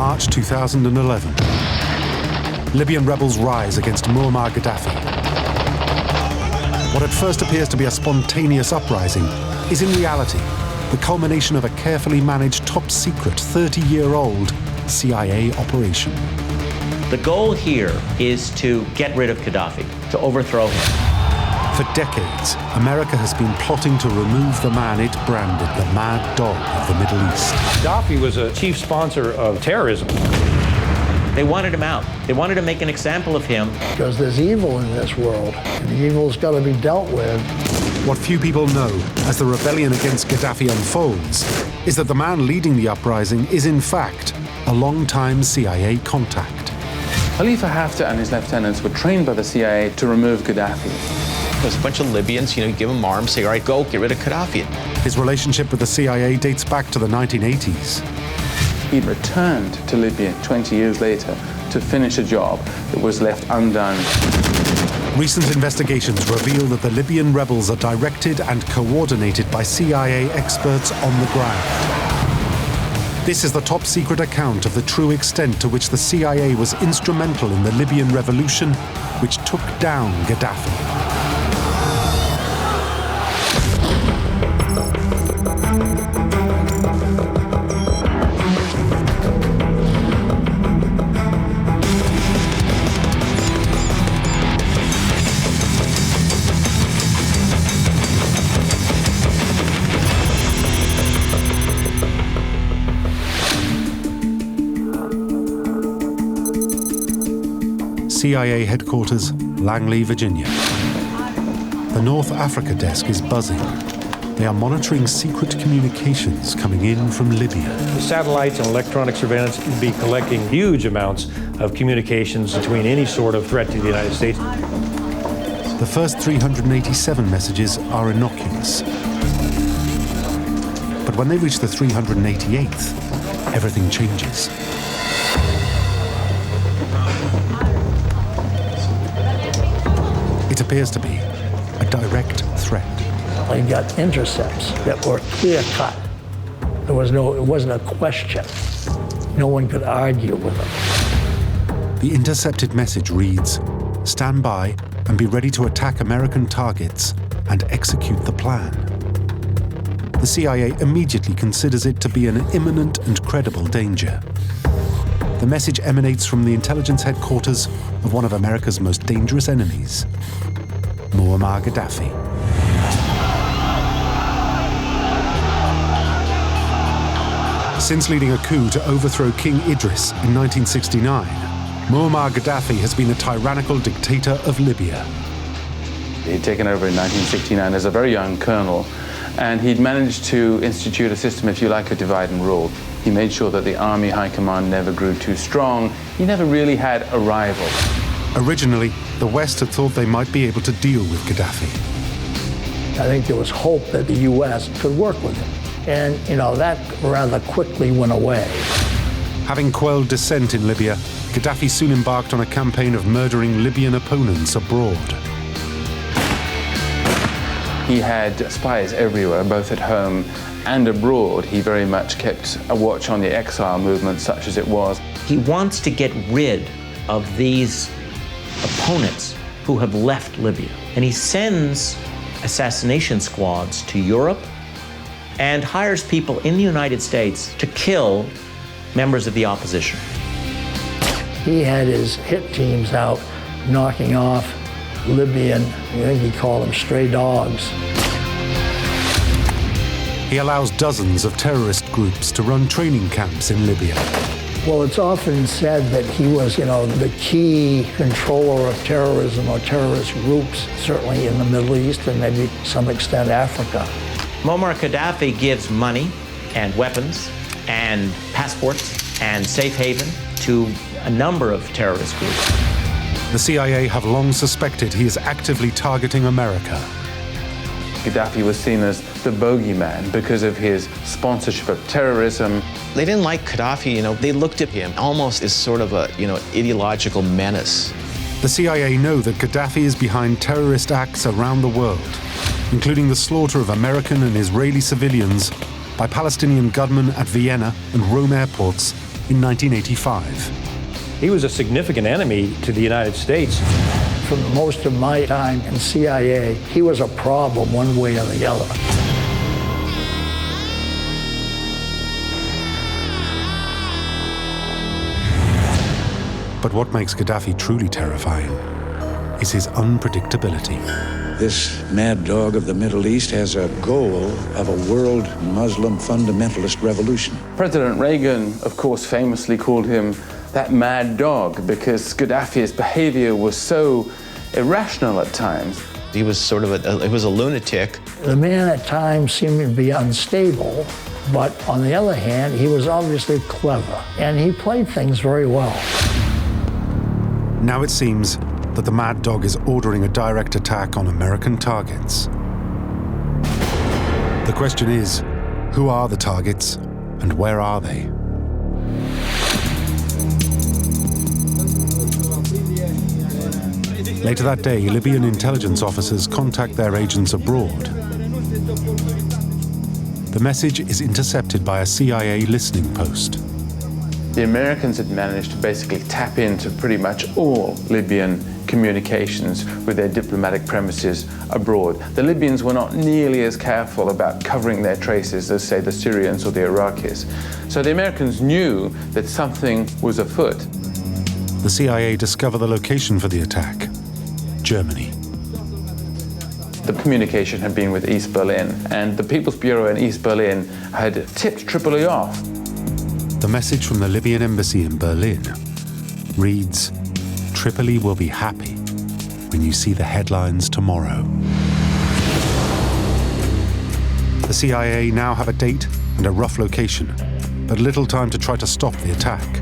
March 2011. Libyan rebels rise against Muammar Gaddafi. What at first appears to be a spontaneous uprising is in reality the culmination of a carefully managed, top-secret, 30-year-old CIA operation. The goal here is to get rid of Gaddafi, to overthrow him. For decades, America has been plotting to remove the man it branded the mad dog of the Middle East. Gaddafi was a chief sponsor of terrorism. They wanted him out. They wanted to make an example of him. Because there's evil in this world, and the evil's got to be dealt with. What few people know as the rebellion against Gaddafi unfolds is that the man leading the uprising is in fact a long-time CIA contact. Khalifa Haftar and his lieutenants were trained by the CIA to remove Gaddafi. There's a bunch of Libyans, you give them arms, say, all right, go, get rid of Gaddafi. His relationship with the CIA dates back to the 1980s. He'd returned to Libya 20 years later to finish a job that was left undone. Recent investigations reveal that the Libyan rebels are directed and coordinated by CIA experts on the ground. This is the top-secret account of the true extent to which the CIA was instrumental in the Libyan revolution, which took down Gaddafi. CIA headquarters, Langley, Virginia. The North Africa desk is buzzing. They are monitoring secret communications coming in from Libya. Satellites and electronic surveillance can be collecting huge amounts of communications between any sort of threat to the United States. The first 387 messages are innocuous. But when they reach the 388th, everything changes. It appears to be a direct threat. We got intercepts that were clear-cut. It wasn't a question. No one could argue with them. The intercepted message reads, "Stand by and be ready to attack American targets and execute the plan." The CIA immediately considers it to be an imminent and credible danger. The message emanates from the intelligence headquarters of one of America's most dangerous enemies, Muammar Gaddafi. Since leading a coup to overthrow King Idris in 1969, Muammar Gaddafi has been a tyrannical dictator of Libya. He'd taken over in 1969 as a very young colonel, and he'd managed to institute a system, if you like, of divide and rule. He made sure that the army high command never grew too strong. He never really had a rival. Originally, the West had thought they might be able to deal with Gaddafi. I think there was hope that the U.S. could work with him. And, that rather quickly went away. Having quelled dissent in Libya, Gaddafi soon embarked on a campaign of murdering Libyan opponents abroad. He had spies everywhere, both at home and abroad. He very much kept a watch on the exile movement, such as it was. He wants to get rid of these opponents who have left Libya. And he sends assassination squads to Europe and hires people in the United States to kill members of the opposition. He had his hit teams out knocking off Libyan, I think he called them stray dogs. He allows dozens of terrorist groups to run training camps in Libya. Well, it's often said that he was, the key controller of terrorism or terrorist groups, certainly in the Middle East and maybe to some extent Africa. Muammar Gaddafi gives money and weapons and passports and safe haven to a number of terrorist groups. The CIA have long suspected he is actively targeting America. Gaddafi was seen as the bogeyman because of his sponsorship of terrorism. They didn't like Gaddafi, they looked at him almost as sort of a, ideological menace. The CIA know that Gaddafi is behind terrorist acts around the world, including the slaughter of American and Israeli civilians by Palestinian gunmen at Vienna and Rome airports in 1985. He was a significant enemy to the United States. For most of my time in CIA, he was a problem one way or the other. But what makes Gaddafi truly terrifying is his unpredictability. This mad dog of the Middle East has a goal of a world Muslim fundamentalist revolution. President Reagan, of course, famously called him that mad dog because Gaddafi's behavior was so irrational at times. He was sort of he was a lunatic. The man at times seemed to be unstable, but on the other hand, he was obviously clever, and he played things very well. Now it seems that the mad dog is ordering a direct attack on American targets. The question is, who are the targets and where are they? Later that day, Libyan intelligence officers contact their agents abroad. The message is intercepted by a CIA listening post. The Americans had managed to basically tap into pretty much all Libyan communications with their diplomatic premises abroad. The Libyans were not nearly as careful about covering their traces as, say, the Syrians or the Iraqis. So the Americans knew that something was afoot. The CIA discover the location for the attack: Germany. The communication had been with East Berlin, and the People's Bureau in East Berlin had tipped Tripoli off. The message from the Libyan embassy in Berlin reads, "Tripoli will be happy when you see the headlines tomorrow." The CIA now have a date and a rough location, but little time to try to stop the attack.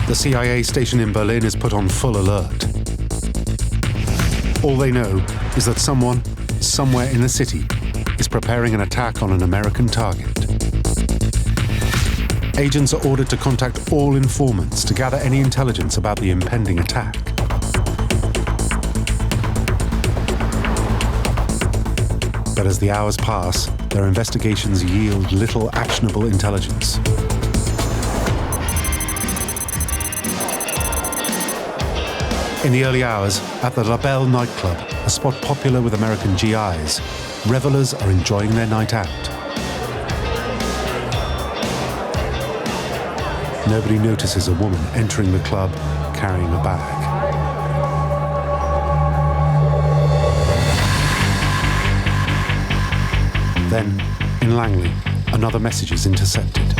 The CIA station in Berlin is put on full alert. All they know is that someone, somewhere in the city, is preparing an attack on an American target. Agents are ordered to contact all informants to gather any intelligence about the impending attack. But as the hours pass, their investigations yield little actionable intelligence. In the early hours, at the La Belle nightclub, a spot popular with American GIs, revelers are enjoying their night out. Nobody notices a woman entering the club carrying a bag. Then, in Langley, another message is intercepted.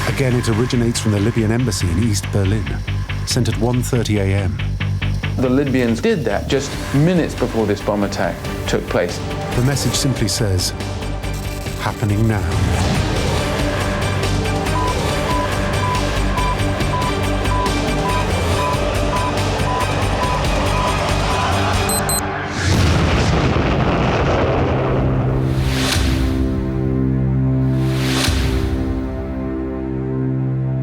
Again, it originates from the Libyan embassy in East Berlin, sent at 1:30 a.m. The Libyans did that just minutes before this bomb attack took place. The message simply says, "Happening now."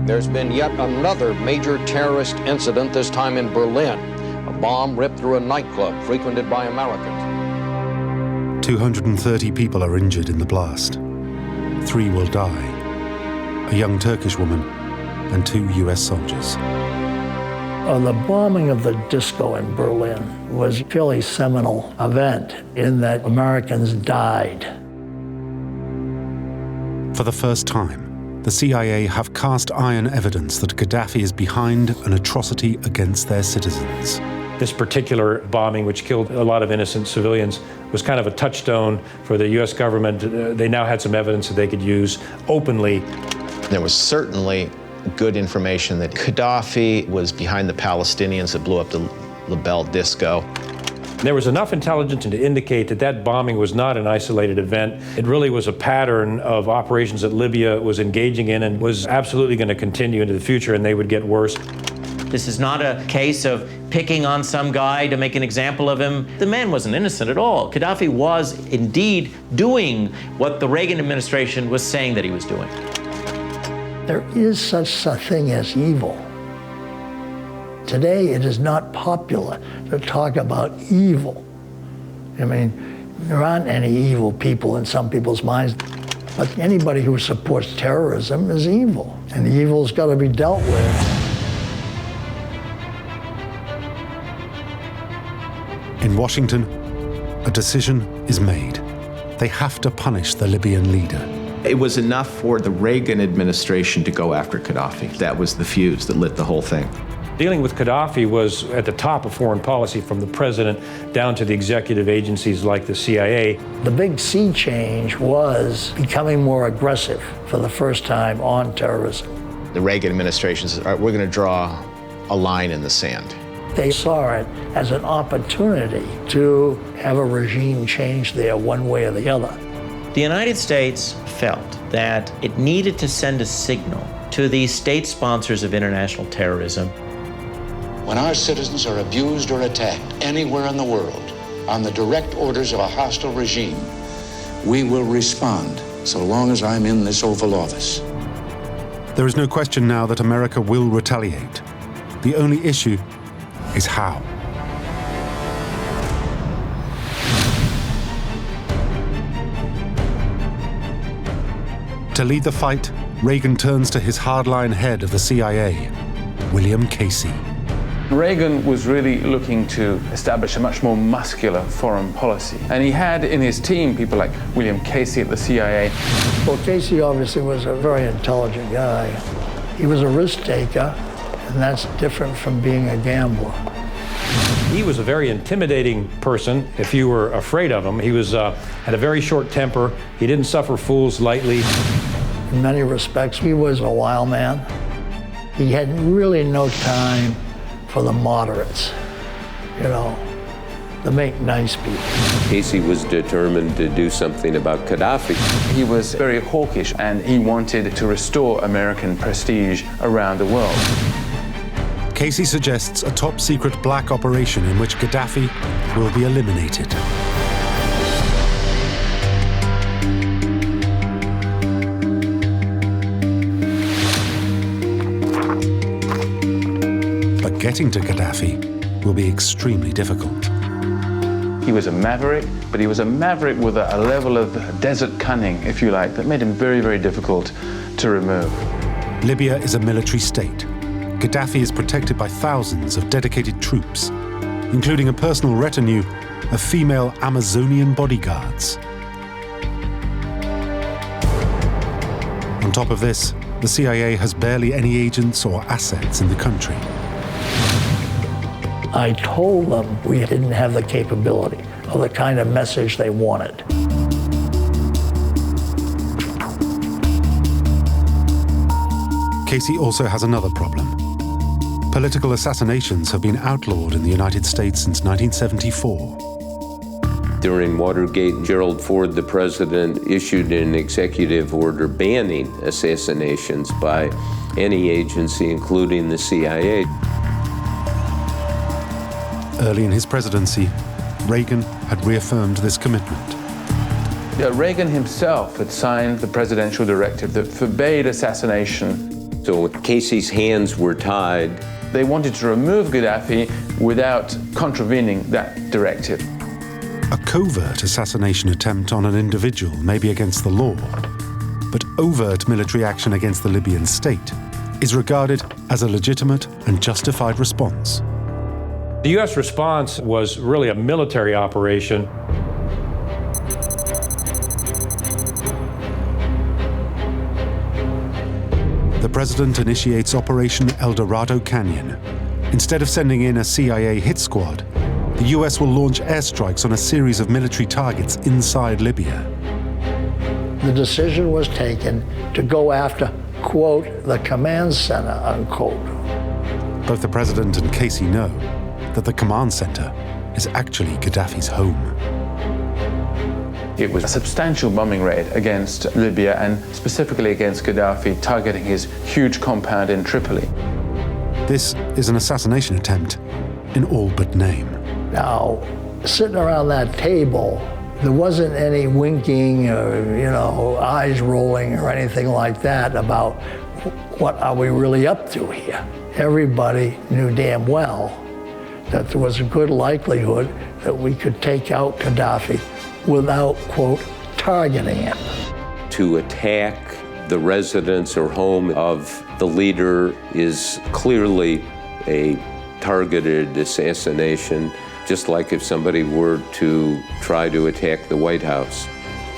There's been yet another major terrorist incident, this time in Berlin. A bomb ripped through a nightclub frequented by Americans. 230 people are injured in the blast. 3 will die: a young Turkish woman and 2 US soldiers. The bombing of the disco in Berlin was a fairly seminal event in that Americans died. For the first time, the CIA have cast iron evidence that Gaddafi is behind an atrocity against their citizens. This particular bombing, which killed a lot of innocent civilians, was kind of a touchstone for the US government. They now had some evidence that they could use openly. There was certainly good information that Gaddafi was behind the Palestinians that blew up the La Belle disco. There was enough intelligence to indicate that that bombing was not an isolated event. It really was a pattern of operations that Libya was engaging in and was absolutely going to continue into the future, and they would get worse. This is not a case of picking on some guy to make an example of him. The man wasn't innocent at all. Gaddafi was indeed doing what the Reagan administration was saying that he was doing. There is such a thing as evil. Today, it is not popular to talk about evil. I mean, There aren't any evil people in some people's minds, but anybody who supports terrorism is evil, and the evil's got to be dealt with. In Washington, a decision is made. They have to punish the Libyan leader. It was enough for the Reagan administration to go after Gaddafi. That was the fuse that lit the whole thing. Dealing with Gaddafi was at the top of foreign policy, from the president down to the executive agencies like the CIA. The big sea change was becoming more aggressive for the first time on terrorism. The Reagan administration said, all right, we're going to draw a line in the sand. They saw it as an opportunity to have a regime change there one way or the other. The United States felt that it needed to send a signal to these state sponsors of international terrorism. When our citizens are abused or attacked anywhere in the world on the direct orders of a hostile regime, we will respond so long as I'm in this Oval Office. There is no question now that America will retaliate. The only issue is how. To lead the fight, Reagan turns to his hardline head of the CIA, William Casey. Reagan was really looking to establish a much more muscular foreign policy. And he had in his team people like William Casey at the CIA. Well, Casey obviously was a very intelligent guy. He was a risk taker, and that's different from being a gambler. He was a very intimidating person if you were afraid of him. He had a very short temper. He didn't suffer fools lightly. In many respects, he was a wild man. He had really no time for the moderates, the make nice people. Casey was determined to do something about Gaddafi. He was very hawkish, and he wanted to restore American prestige around the world. Casey suggests a top-secret black operation in which Gaddafi will be eliminated. But getting to Gaddafi will be extremely difficult. He was a maverick, but he was a maverick with a level of desert cunning, if you like, that made him very, very difficult to remove. Libya is a military state. Gaddafi is protected by thousands of dedicated troops, including a personal retinue of female Amazonian bodyguards. On top of this, the CIA has barely any agents or assets in the country. I told them we didn't have the capability or the kind of message they wanted. Casey also has another problem. Political assassinations have been outlawed in the United States since 1974. During Watergate, Gerald Ford, the president, issued an executive order banning assassinations by any agency, including the CIA. Early in his presidency, Reagan had reaffirmed this commitment. Reagan himself had signed the presidential directive that forbade assassination. So Casey's hands were tied. They wanted to remove Gaddafi without contravening that directive. A covert assassination attempt on an individual may be against the law, but overt military action against the Libyan state is regarded as a legitimate and justified response. The U.S. response was really a military operation. The president initiates Operation El Dorado Canyon. Instead of sending in a CIA hit squad, the US will launch airstrikes on a series of military targets inside Libya. The decision was taken to go after, quote, the command center, unquote. Both the president and Casey know that the command center is actually Gaddafi's home. It was a substantial bombing raid against Libya and specifically against Gaddafi, targeting his huge compound in Tripoli. This is an assassination attempt in all but name. Now, sitting around that table, there wasn't any winking or, eyes rolling or anything like that about what are we really up to here. Everybody knew damn well that there was a good likelihood that we could take out Gaddafi without, quote, targeting him. To attack the residence or home of the leader is clearly a targeted assassination, just like if somebody were to try to attack the White House.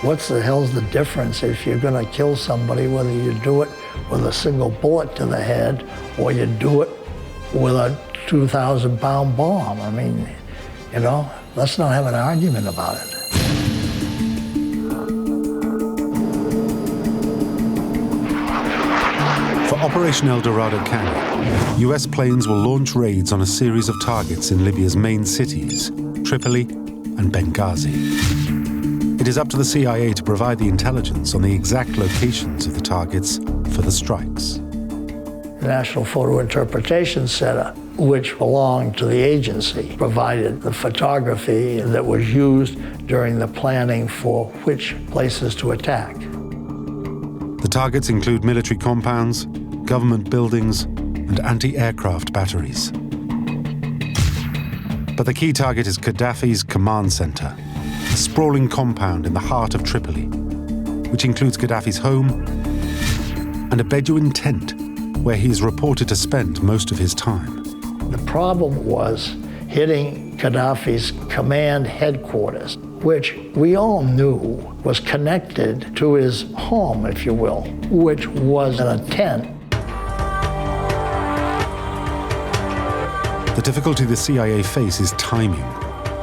What's the hell's the difference if you're going to kill somebody, whether you do it with a single bullet to the head or you do it with a 2,000-pound bomb? I mean, you know, let's not have an argument about it. For Operation El Dorado Canyon, US planes will launch raids on a series of targets in Libya's main cities, Tripoli and Benghazi. It is up to the CIA to provide the intelligence on the exact locations of the targets for the strikes. The National Photo Interpretation Center, which belonged to the agency, provided the photography that was used during the planning for which places to attack. The targets include military compounds, government buildings, and anti-aircraft batteries. But the key target is Gaddafi's command center, a sprawling compound in the heart of Tripoli, which includes Gaddafi's home and a Bedouin tent where he is reported to spend most of his time. The problem was hitting Gaddafi's command headquarters, which we all knew was connected to his home, if you will, which was in a tent. The difficulty the CIA face is timing.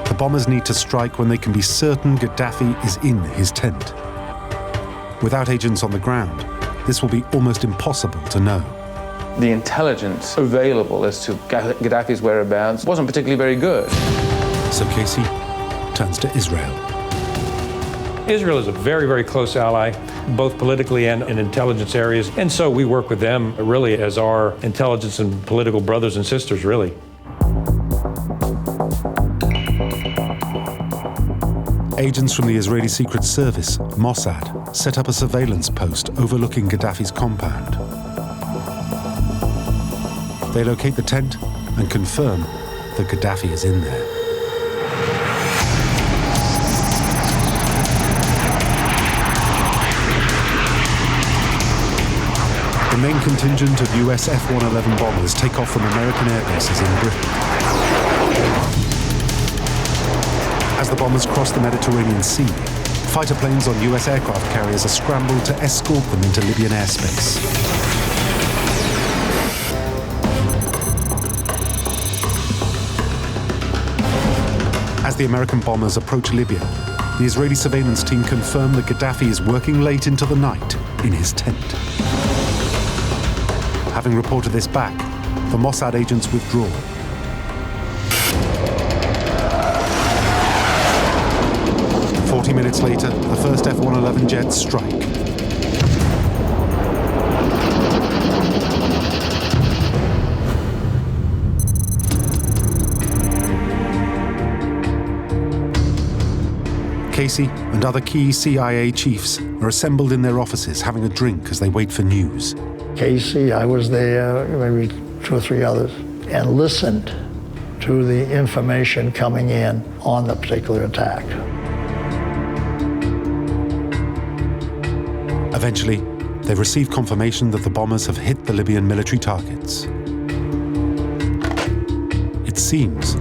The bombers need to strike when they can be certain Gaddafi is in his tent. Without agents on the ground, this will be almost impossible to know. The intelligence available as to Gaddafi's whereabouts wasn't particularly very good. So Casey turns to Israel. Israel is a very, very close ally, both politically and in intelligence areas. And so we work with them really as our intelligence and political brothers and sisters, really. Agents from the Israeli Secret Service, Mossad, set up a surveillance post overlooking Gaddafi's compound. They locate the tent and confirm that Gaddafi is in there. The main contingent of US F-111 bombers take off from American air bases in Britain. As the bombers cross the Mediterranean Sea, fighter planes on US aircraft carriers are scrambled to escort them into Libyan airspace. As the American bombers approach Libya, the Israeli surveillance team confirm that Gaddafi is working late into the night in his tent. Having reported this back, the Mossad agents withdraw. "40 minutes later, the first F-111 jets strike. Casey and other key CIA chiefs are assembled in their offices having a drink as they wait for news. Casey, I was there, maybe 2 or 3 others, and listened to the information coming in on the particular attack. Eventually, they receive confirmation that the bombers have hit the Libyan military targets. It seems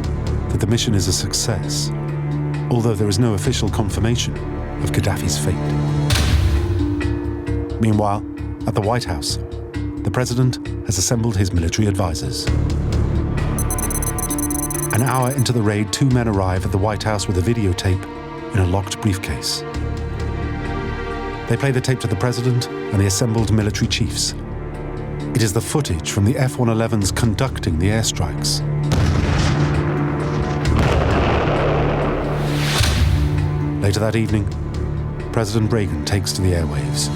that the mission is a success, although there is no official confirmation of Gaddafi's fate. Meanwhile, at the White House, the president has assembled his military advisors. An hour into the raid, 2 men arrive at the White House with a videotape in a locked briefcase. They play the tape to the president and the assembled military chiefs. It is the footage from the F-111s conducting the airstrikes. Later that evening, President Reagan takes to the airwaves.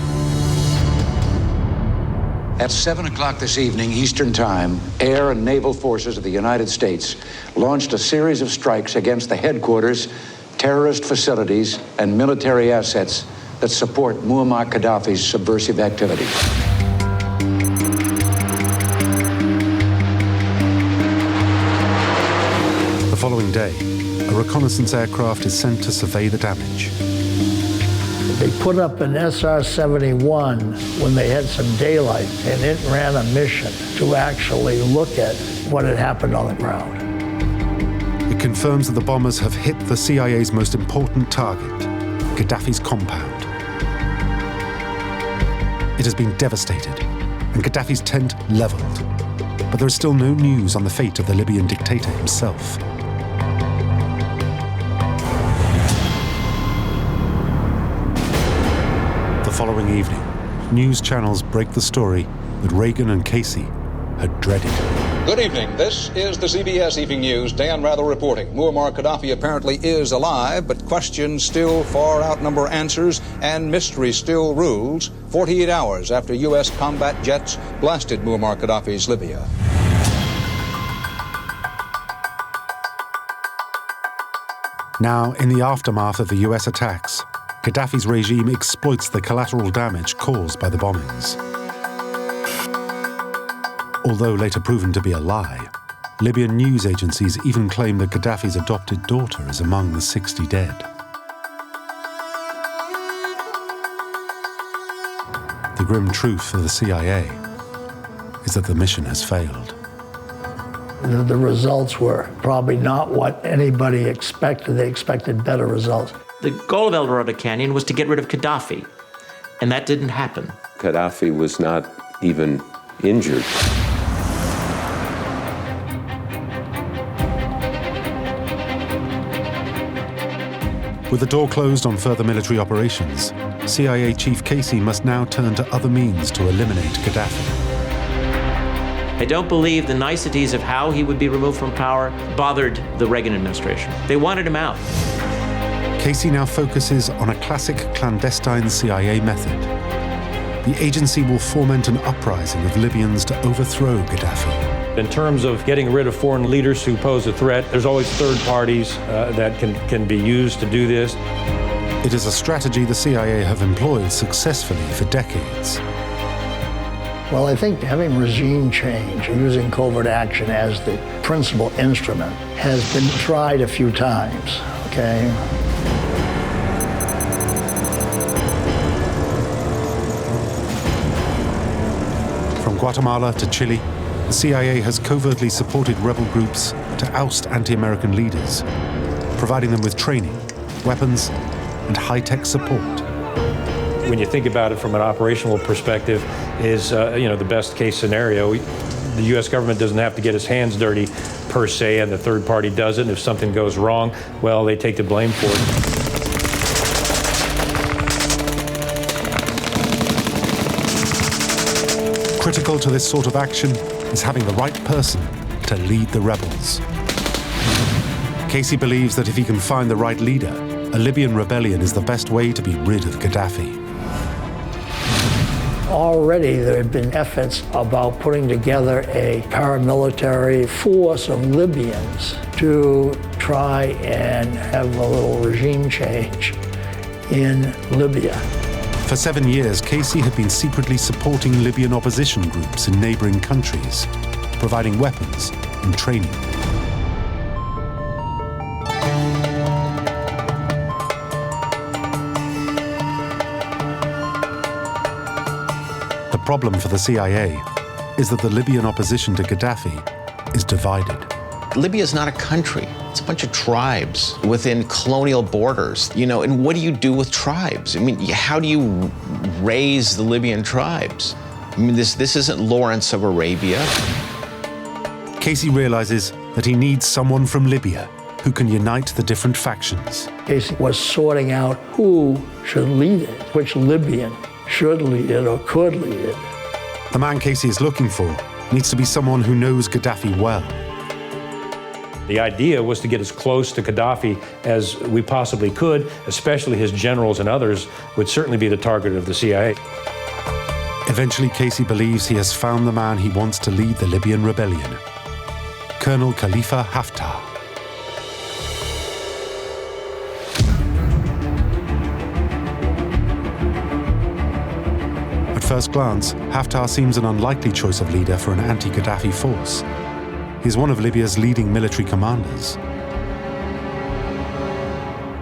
At 7 o'clock this evening, Eastern Time, air and naval forces of the United States launched a series of strikes against the headquarters, terrorist facilities, and military assets that support Muammar Gaddafi's subversive activities. The following day, a reconnaissance aircraft is sent to survey the damage. They put up an SR-71 when they had some daylight, and it ran a mission to actually look at what had happened on the ground. It confirms that the bombers have hit the CIA's most important target, Gaddafi's compound. It has been devastated, and Gaddafi's tent leveled. But there is still no news on the fate of the Libyan dictator himself. The following evening, news channels break the story that Reagan and Casey had dreaded. Good evening. This is the CBS Evening News. Dan Rather reporting. Muammar Gaddafi apparently is alive, but questions still far outnumber answers, and mystery still rules 48 hours after U.S. combat jets blasted Muammar Gaddafi's Libya. Now, in the aftermath of the US attacks, Gaddafi's regime exploits the collateral damage caused by the bombings. Although later proven to be a lie, Libyan news agencies even claim that Gaddafi's adopted daughter is among the 60 dead. The grim truth for the CIA is that the mission has failed. The results were probably not what anybody expected. They expected better results. The goal of El Dorado Canyon was to get rid of Gaddafi, and that didn't happen. Gaddafi was not even injured. With the door closed on further military operations, CIA Chief Casey must now turn to other means to eliminate Gaddafi. I don't believe the niceties of how he would be removed from power bothered the Reagan administration. They wanted him out. Casey now focuses on a classic clandestine CIA method. The agency will foment an uprising of Libyans to overthrow Gaddafi. In terms of getting rid of foreign leaders who pose a threat, there's always third parties that can be used to do this. It is a strategy the CIA have employed successfully for decades. Well, I think having regime change, using covert action as the principal instrument, has been tried a few times, okay? From Guatemala to Chile, the CIA has covertly supported rebel groups to oust anti-American leaders, providing them with training, weapons, and high-tech support. When you think about it from an operational perspective, is the best case scenario. The U.S. government doesn't have to get its hands dirty per se, and the third party does it. And if something goes wrong, well, they take the blame for it. Critical to this sort of action is having the right person to lead the rebels. Casey believes that if he can find the right leader, a Libyan rebellion is the best way to be rid of Gaddafi. Already there had been efforts about putting together a paramilitary force of Libyans to try and have a little regime change in Libya. For 7 years, Casey had been secretly supporting Libyan opposition groups in neighboring countries, providing weapons and training. The problem for the CIA is that the Libyan opposition to Gaddafi is divided. Libya is not a country. It's a bunch of tribes within colonial borders, and what do you do with tribes? I mean, how do you raise the Libyan tribes? I mean, this isn't Lawrence of Arabia. Casey realizes that he needs someone from Libya who can unite the different factions. Casey was sorting out who should lead it, which Libyan should lead it or could lead it. The man Casey is looking for needs to be someone who knows Gaddafi well. The idea was to get as close to Gaddafi as we possibly could, especially his generals and others would certainly be the target of the CIA. Eventually, Casey believes he has found the man he wants to lead the Libyan rebellion, Colonel Khalifa Haftar. At first glance, Haftar seems an unlikely choice of leader for an anti-Gaddafi force. He's one of Libya's leading military commanders.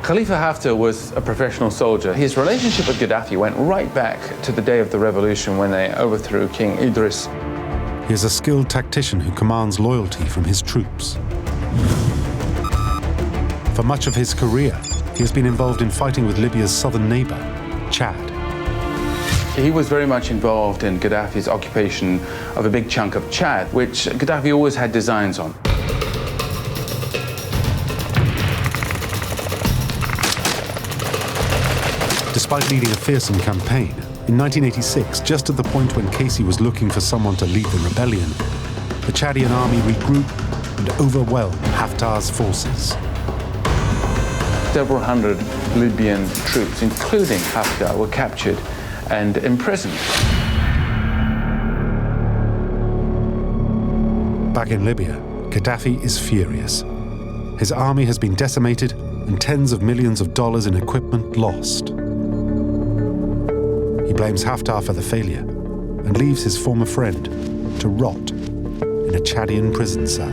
Khalifa Haftar was a professional soldier. His relationship with Gaddafi went right back to the day of the revolution when they overthrew King Idris. He is a skilled tactician who commands loyalty from his troops. For much of his career, he has been involved in fighting with Libya's southern neighbor, Chad. He was very much involved in Gaddafi's occupation of a big chunk of Chad, which Gaddafi always had designs on. Despite leading a fearsome campaign, in 1986, just at the point when Casey was looking for someone to lead the rebellion, the Chadian army regrouped and overwhelmed Haftar's forces. Several hundred Libyan troops, including Haftar, were captured and imprisoned. Back in Libya, Gaddafi is furious. His army has been decimated and tens of millions of dollars in equipment lost. He blames Haftar for the failure and leaves his former friend to rot in a Chadian prison cell.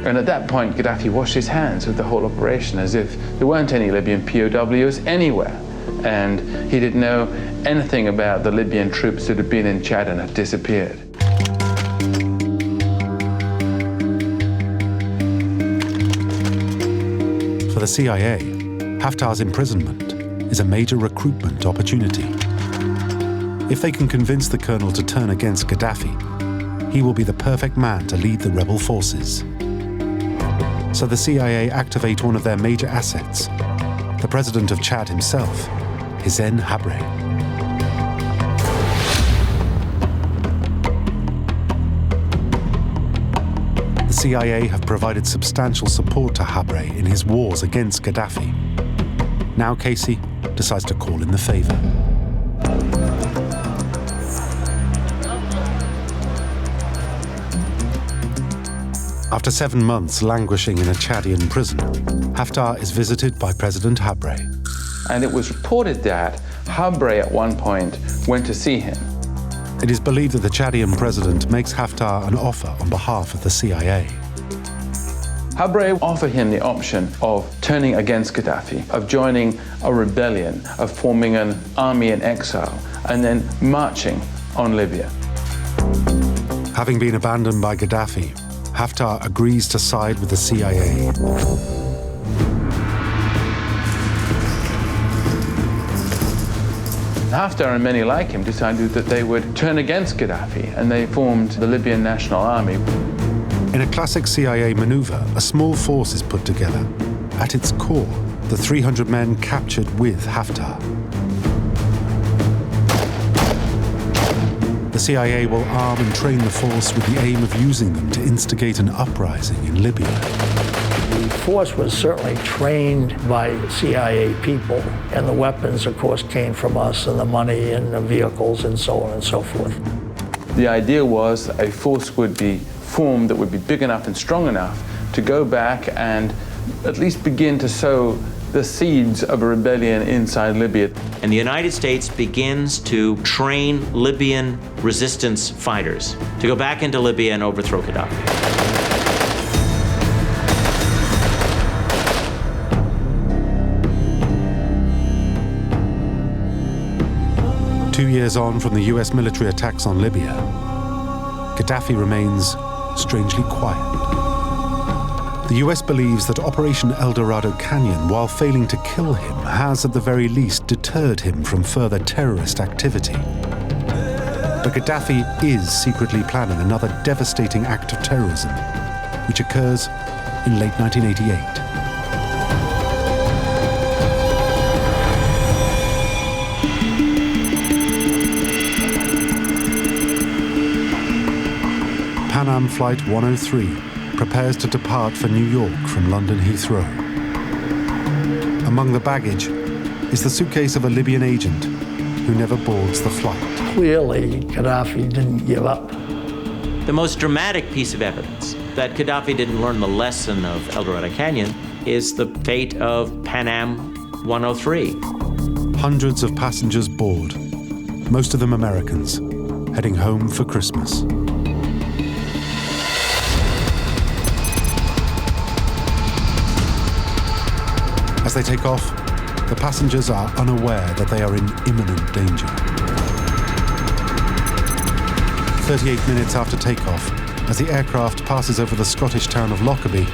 And at that point, Gaddafi washed his hands of the whole operation as if there weren't any Libyan POWs anywhere. And he didn't know anything about the Libyan troops that had been in Chad and had disappeared. For the CIA, Haftar's imprisonment is a major recruitment opportunity. If they can convince the colonel to turn against Gaddafi, he will be the perfect man to lead the rebel forces. So the CIA activate one of their major assets, the president of Chad himself, Hissène Habré. The CIA have provided substantial support to Habré in his wars against Gaddafi. Now Casey decides to call in the favor. After 7 months languishing in a Chadian prison, Haftar is visited by President Habré. And it was reported that Habré at one point went to see him. It is believed that the Chadian president makes Haftar an offer on behalf of the CIA. Habré offered him the option of turning against Gaddafi, of joining a rebellion, of forming an army in exile, and then marching on Libya. Having been abandoned by Gaddafi, Haftar agrees to side with the CIA. Haftar and many like him decided that they would turn against Gaddafi, and they formed the Libyan National Army. In a classic CIA maneuver, a small force is put together. At its core, the 300 men captured with Haftar. The CIA will arm and train the force with the aim of using them to instigate an uprising in Libya. The force was certainly trained by CIA people, and the weapons, of course, came from us, and the money and the vehicles and so on and so forth. The idea was that a force would be formed that would be big enough and strong enough to go back and at least begin to sow the seeds of a rebellion inside Libya. And the United States begins to train Libyan resistance fighters to go back into Libya and overthrow Gaddafi. Two years on from the US military attacks on Libya, Gaddafi remains strangely quiet. The US believes that Operation El Dorado Canyon, while failing to kill him, has at the very least deterred him from further terrorist activity. But Gaddafi is secretly planning another devastating act of terrorism, which occurs in late 1988. Pan Am Flight 103 prepares to depart for New York from London Heathrow. Among the baggage is the suitcase of a Libyan agent who never boards the flight. Clearly, Gaddafi didn't give up. The most dramatic piece of evidence that Gaddafi didn't learn the lesson of El Dorado Canyon is the fate of Pan Am 103. Hundreds of passengers board, most of them Americans, heading home for Christmas. As they take off, the passengers are unaware that they are in imminent danger. 38 minutes after takeoff, as the aircraft passes over the Scottish town of Lockerbie,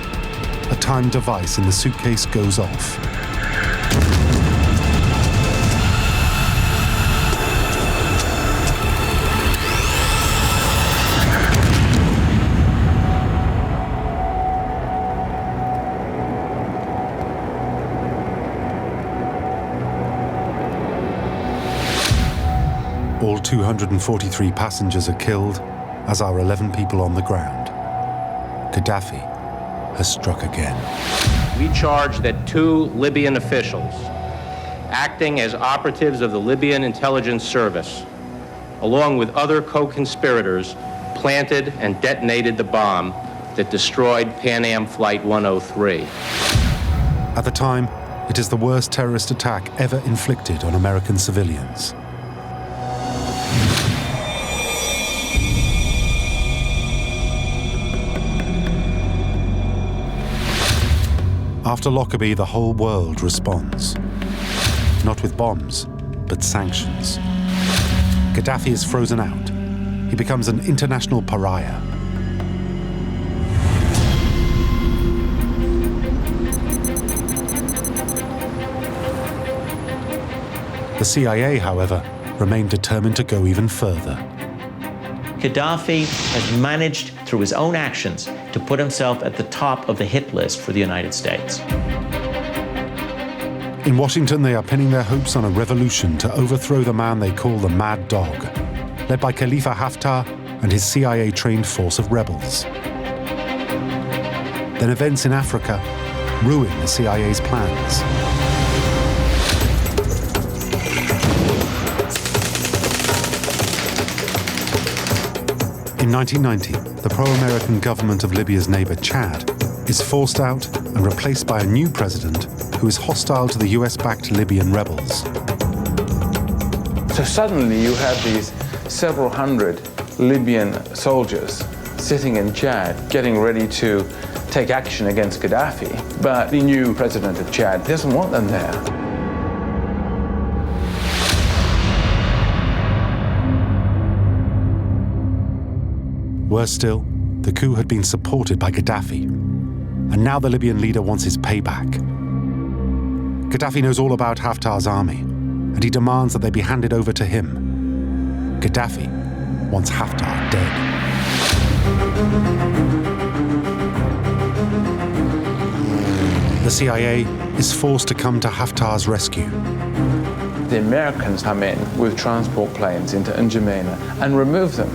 a timed device in the suitcase goes off. All 243 passengers are killed, as are 11 people on the ground. Gaddafi has struck again. We charge that 2 Libyan officials, acting as operatives of the Libyan intelligence service, along with other co-conspirators, planted and detonated the bomb that destroyed Pan Am Flight 103. At the time, it is the worst terrorist attack ever inflicted on American civilians. After Lockerbie, the whole world responds. Not with bombs, but sanctions. Gaddafi is frozen out. He becomes an international pariah. The CIA, however, remained determined to go even further. Gaddafi has managed, through his own actions, to put himself at the top of the hit list for the United States. In Washington, they are pinning their hopes on a revolution to overthrow the man they call the Mad Dog, led by Khalifa Haftar and his CIA-trained force of rebels. Then events in Africa ruin the CIA's plans. In 1990, the pro-American government of Libya's neighbor Chad is forced out and replaced by a new president who is hostile to the US-backed Libyan rebels. So suddenly you have these several hundred Libyan soldiers sitting in Chad getting ready to take action against Gaddafi, but the new president of Chad doesn't want them there. Worse still, the coup had been supported by Gaddafi, and now the Libyan leader wants his payback. Gaddafi knows all about Haftar's army, and he demands that they be handed over to him. Gaddafi wants Haftar dead. The CIA is forced to come to Haftar's rescue. The Americans come in with transport planes into N'Djamena and remove them.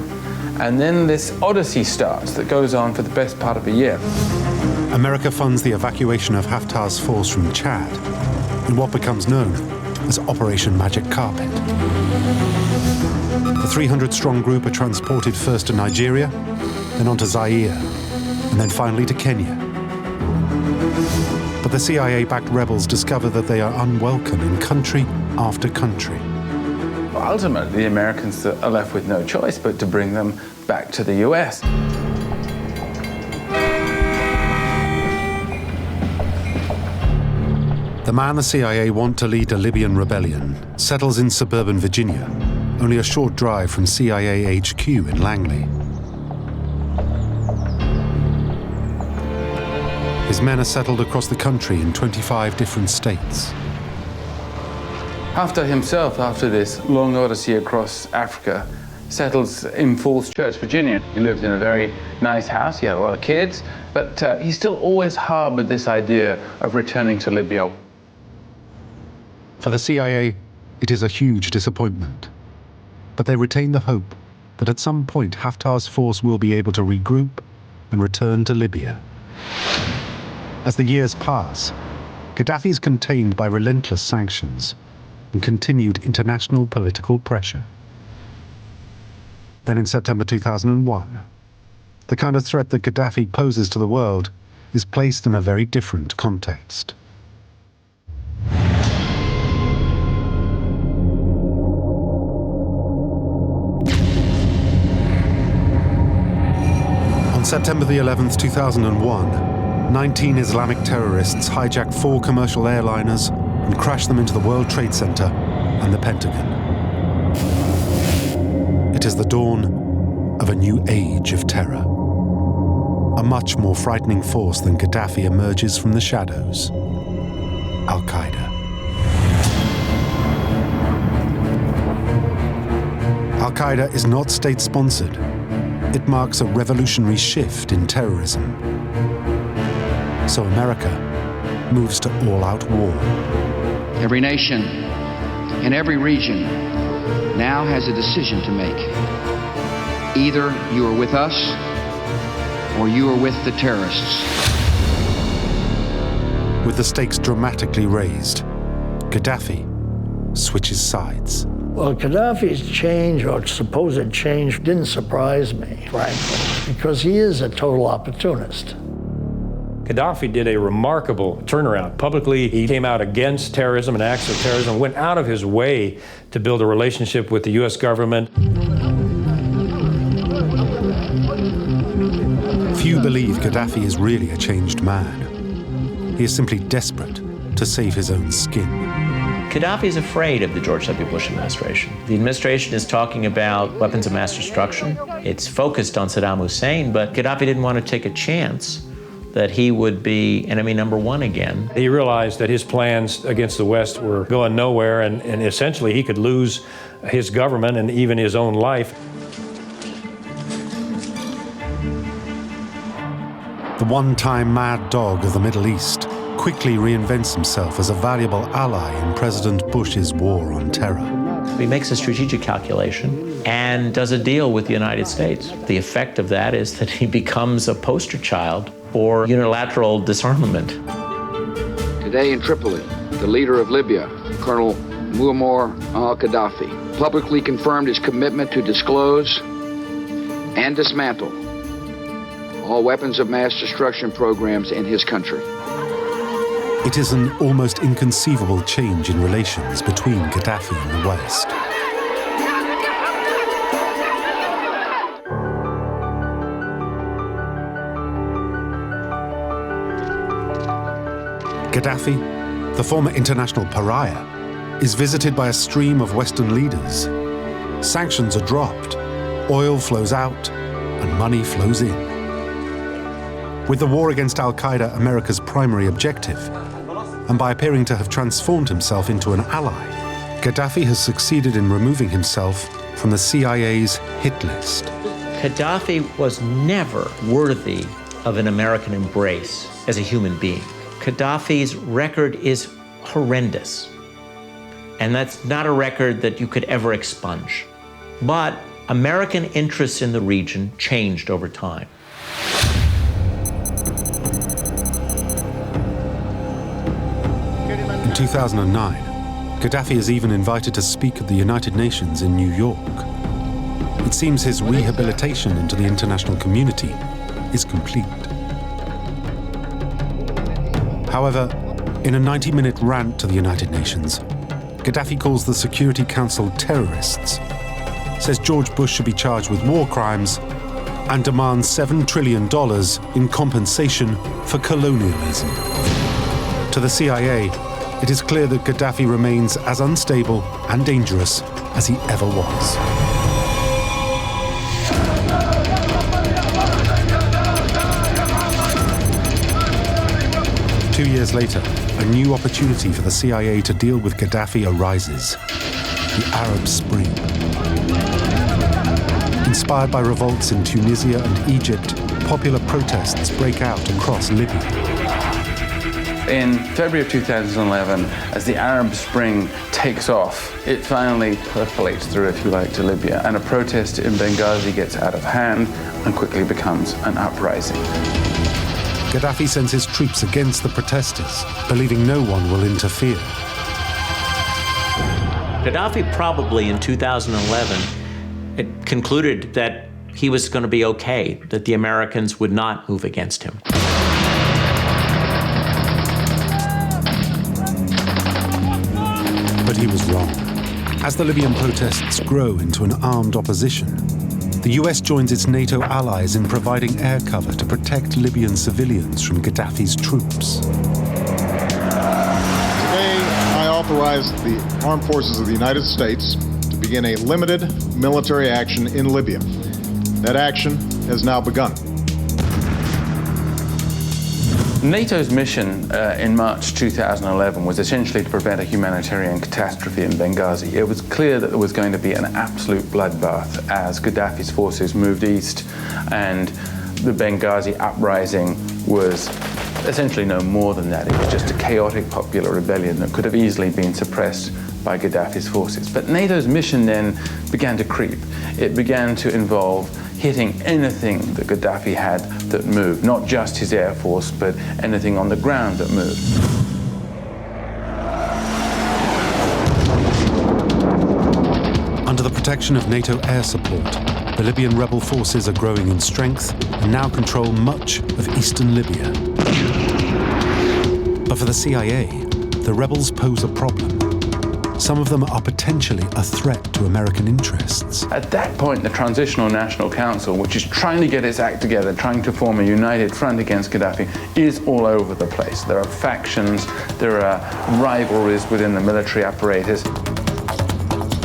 And then this odyssey starts that goes on for the best part of a year. America funds the evacuation of Haftar's force from Chad in what becomes known as Operation Magic Carpet. The 300-strong group are transported first to Nigeria, then on to Zaire, and then finally to Kenya. But the CIA-backed rebels discover that they are unwelcome in country after country. Ultimately, the Americans are left with no choice but to bring them back to the US. The man the CIA want to lead a Libyan rebellion settles in suburban Virginia, only a short drive from CIA HQ in Langley. His men are settled across the country in 25 different states. Haftar himself, after this long odyssey across Africa, settles in Falls Church, Virginia. He lived in a very nice house, he had a lot of kids, but he still always harbored this idea of returning to Libya. For the CIA, it is a huge disappointment. But they retain the hope that at some point Haftar's force will be able to regroup and return to Libya. As the years pass, Gaddafi is contained by relentless sanctions and continued international political pressure. Then in September 2001, the kind of threat that Gaddafi poses to the world is placed in a very different context. On September the 11th, 2001, 19 Islamic terrorists hijacked 4 commercial airliners, and crash them into the World Trade Center and the Pentagon. It is the dawn of a new age of terror. A much more frightening force than Gaddafi emerges from the shadows: Al-Qaeda. Al-Qaeda is not state-sponsored. It marks a revolutionary shift in terrorism. So America moves to all-out war. Every nation in every region now has a decision to make. Either you are with us or you are with the terrorists. With the stakes dramatically raised, Gaddafi switches sides. Well, Gaddafi's change, or supposed change, didn't surprise me, frankly, because he is a total opportunist. Gaddafi did a remarkable turnaround. Publicly, he came out against terrorism and acts of terrorism, went out of his way to build a relationship with the U.S. government. Few believe Gaddafi is really a changed man. He is simply desperate to save his own skin. Gaddafi is afraid of the George W. Bush administration. The administration is talking about weapons of mass destruction. It's focused on Saddam Hussein, but Gaddafi didn't want to take a chance that he would be enemy number one again. He realized that his plans against the West were going nowhere, and essentially he could lose his government and even his own life. The one-time mad dog of the Middle East quickly reinvents himself as a valuable ally in President Bush's war on terror. He makes a strategic calculation and does a deal with the United States. The effect of that is that he becomes a poster child for unilateral disarmament. Today in Tripoli, the leader of Libya, Colonel Muammar Gaddafi, publicly confirmed his commitment to disclose and dismantle all weapons of mass destruction programs in his country. It is an almost inconceivable change in relations between Gaddafi and the West. Gaddafi, the former international pariah, is visited by a stream of Western leaders. Sanctions are dropped, oil flows out, and money flows in. With the war against Al-Qaeda America's primary objective, and by appearing to have transformed himself into an ally, Gaddafi has succeeded in removing himself from the CIA's hit list. Gaddafi was never worthy of an American embrace as a human being. Gaddafi's record is horrendous, and that's not a record that you could ever expunge. But American interests in the region changed over time. In 2009, Gaddafi is even invited to speak at the United Nations in New York. It seems his rehabilitation into the international community is complete. However, in a 90-minute rant to the United Nations, Gaddafi calls the Security Council terrorists, says George Bush should be charged with war crimes, and demands $7 trillion in compensation for colonialism. To the CIA, it is clear that Gaddafi remains as unstable and dangerous as he ever was. Two years later, a new opportunity for the CIA to deal with Gaddafi arises: the Arab Spring. Inspired by revolts in Tunisia and Egypt, popular protests break out across Libya. In February of 2011, as the Arab Spring takes off, it finally percolates through, if you like, to Libya, and a protest in Benghazi gets out of hand and quickly becomes an uprising. Gaddafi sends his troops against the protesters, believing no one will interfere. Gaddafi probably in 2011 had concluded that he was going to be okay, that the Americans would not move against him. But he was wrong. As the Libyan protests grow into an armed opposition, the US joins its NATO allies in providing air cover to protect Libyan civilians from Gaddafi's troops. Today, authorized the armed forces of the United States to begin a limited military action in Libya. That action has now begun. NATO's mission in March 2011 was essentially to prevent a humanitarian catastrophe in Benghazi. It was clear that there was going to be an absolute bloodbath as Gaddafi's forces moved east, and the Benghazi uprising was essentially no more than that. It was just a chaotic popular rebellion that could have easily been suppressed by Gaddafi's forces. But NATO's mission then began to creep. It began to involve hitting anything that Gaddafi had that moved, not just his air force, but anything on the ground that moved. Under the protection of NATO air support, the Libyan rebel forces are growing in strength and now control much of eastern Libya. But for the CIA, the rebels pose a problem. Some of them are potentially a threat to American interests. At that point, the Transitional National Council, which is trying to get its act together, trying to form a united front against Gaddafi, is all over the place. There are factions, there are rivalries within the military apparatus.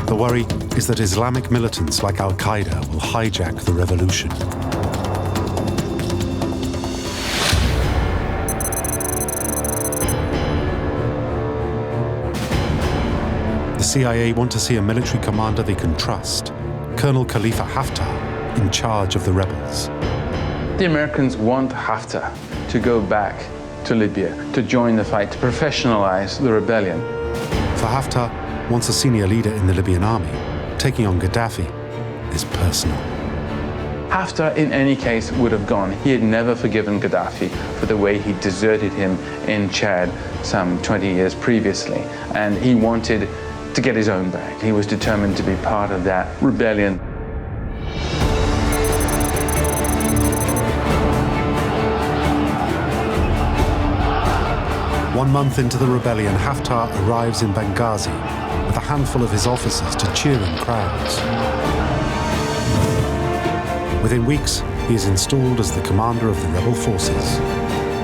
The worry is that Islamic militants like Al-Qaeda will hijack the revolution. The CIA want to see a military commander they can trust, Colonel Khalifa Haftar, in charge of the rebels. The Americans want Haftar to go back to Libya, to join the fight, to professionalize the rebellion. For Haftar, once a senior leader in the Libyan army, taking on Gaddafi is personal. Haftar, in any case, would have gone. He had never forgiven Gaddafi for the way he deserted him in Chad some 20 years previously, and he wanted to get his own back. He was determined to be part of that rebellion. One month into the rebellion, Haftar arrives in Benghazi with a handful of his officers to cheering crowds. Within weeks, he is installed as the commander of the rebel forces.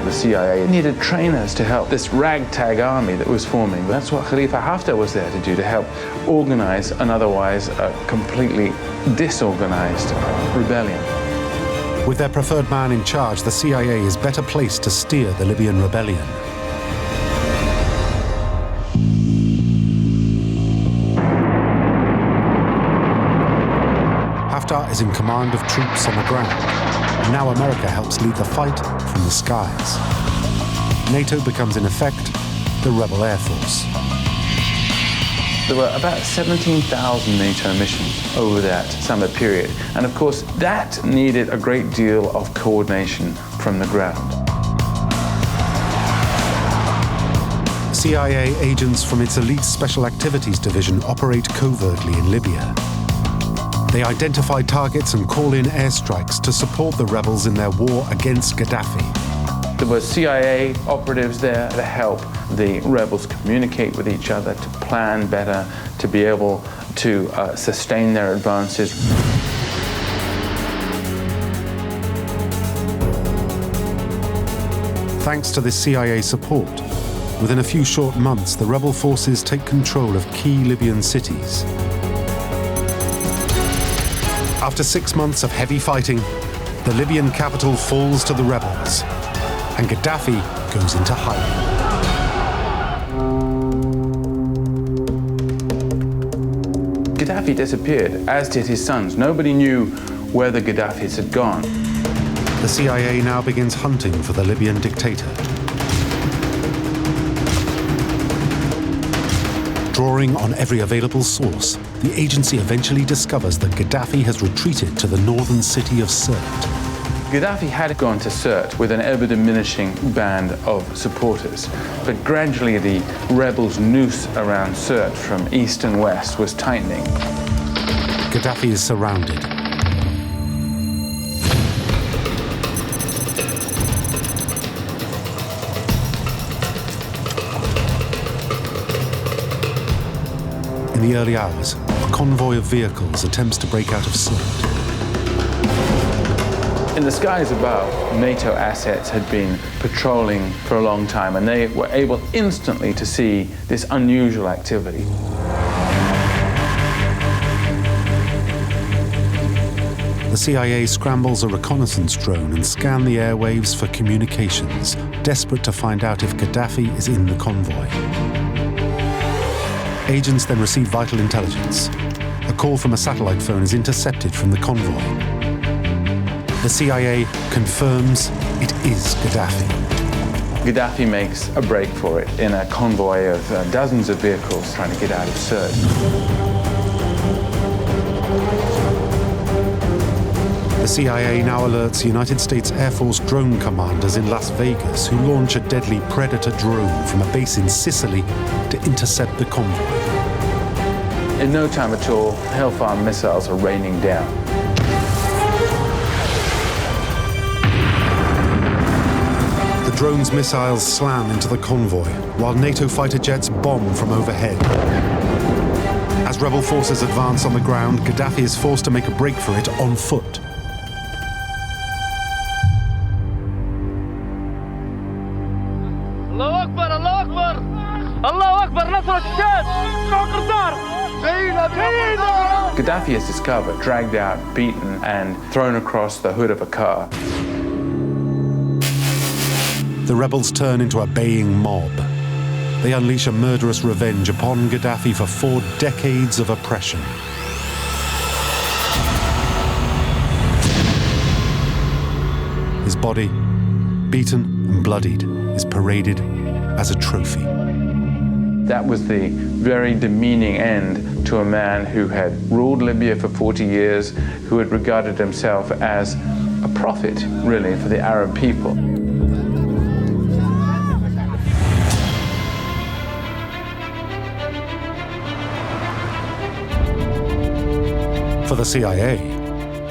The CIA needed trainers to help this ragtag army that was forming. That's what Khalifa Haftar was there to do, to help organize an otherwise completely disorganized rebellion. With their preferred man in charge, the CIA is better placed to steer the Libyan rebellion. Haftar is in command of troops on the ground, and now America helps lead the fight from the skies. NATO becomes, in effect, the rebel air force. There were about 17,000 NATO missions over that summer period, and of course that needed a great deal of coordination from the ground. CIA agents from its elite Special Activities Division operate covertly in Libya. They identify targets and call in airstrikes to support the rebels in their war against Gaddafi. There were CIA operatives there to help the rebels communicate with each other, to plan better, to be able to sustain their advances. Thanks to this CIA support, within a few short months, the rebel forces take control of key Libyan cities. After 6 months of heavy fighting, the Libyan capital falls to the rebels, and Gaddafi goes into hiding. Gaddafi disappeared, as did his sons. Nobody knew where the Gaddafis had gone. The CIA now begins hunting for the Libyan dictator. Drawing on every available source, the agency eventually discovers that Gaddafi has retreated to the northern city of Sirte. Gaddafi had gone to Sirte with an ever-diminishing band of supporters, but gradually the rebels' noose around Sirte from east and west was tightening. Gaddafi is surrounded. In the early hours, a convoy of vehicles attempts to break out of Sirte. In In the skies above, NATO assets had been patrolling for a long time, and they were able instantly to see this unusual activity. The CIA scrambles a reconnaissance drone and scans the airwaves for communications, desperate to find out if Gaddafi is in the convoy. Agents then receive vital intelligence. A call from a satellite phone is intercepted from the convoy. The CIA confirms it is Gaddafi. Gaddafi makes a break for it in a convoy of dozens of vehicles trying to get out of Sirte. The CIA now alerts United States Air Force drone commanders in Las Vegas who launch a deadly Predator drone from a base in Sicily to intercept the convoy. In no time at all, Hellfire missiles are raining down. The drone's missiles slam into the convoy, while NATO fighter jets bomb from overhead. As rebel forces advance on the ground, Gaddafi is forced to make a break for it on foot. Gaddafi is discovered, dragged out, beaten, and thrown across the hood of a car. The rebels turn into a baying mob. They unleash a murderous revenge upon Gaddafi for 4 decades of oppression. His body, beaten and bloodied, is paraded as a trophy. That was the very demeaning end to a man who had ruled Libya for 40 years, who had regarded himself as a prophet, really, for the Arab people. For the CIA,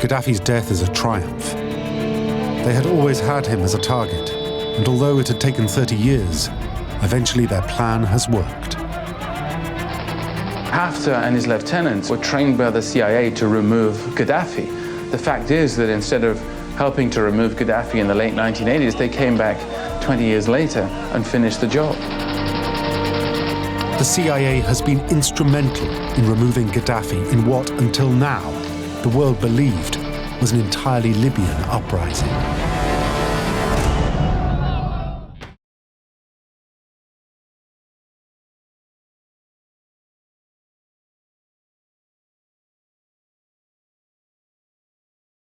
Gaddafi's death is a triumph. They had always had him as a target, and although it had taken 30 years, eventually their plan has worked. Haftar and his lieutenants were trained by the CIA to remove Gaddafi. The fact is that instead of helping to remove Gaddafi in the late 1980s, they came back 20 years later and finished the job. The CIA has been instrumental in removing Gaddafi in what, until now, the world believed was an entirely Libyan uprising.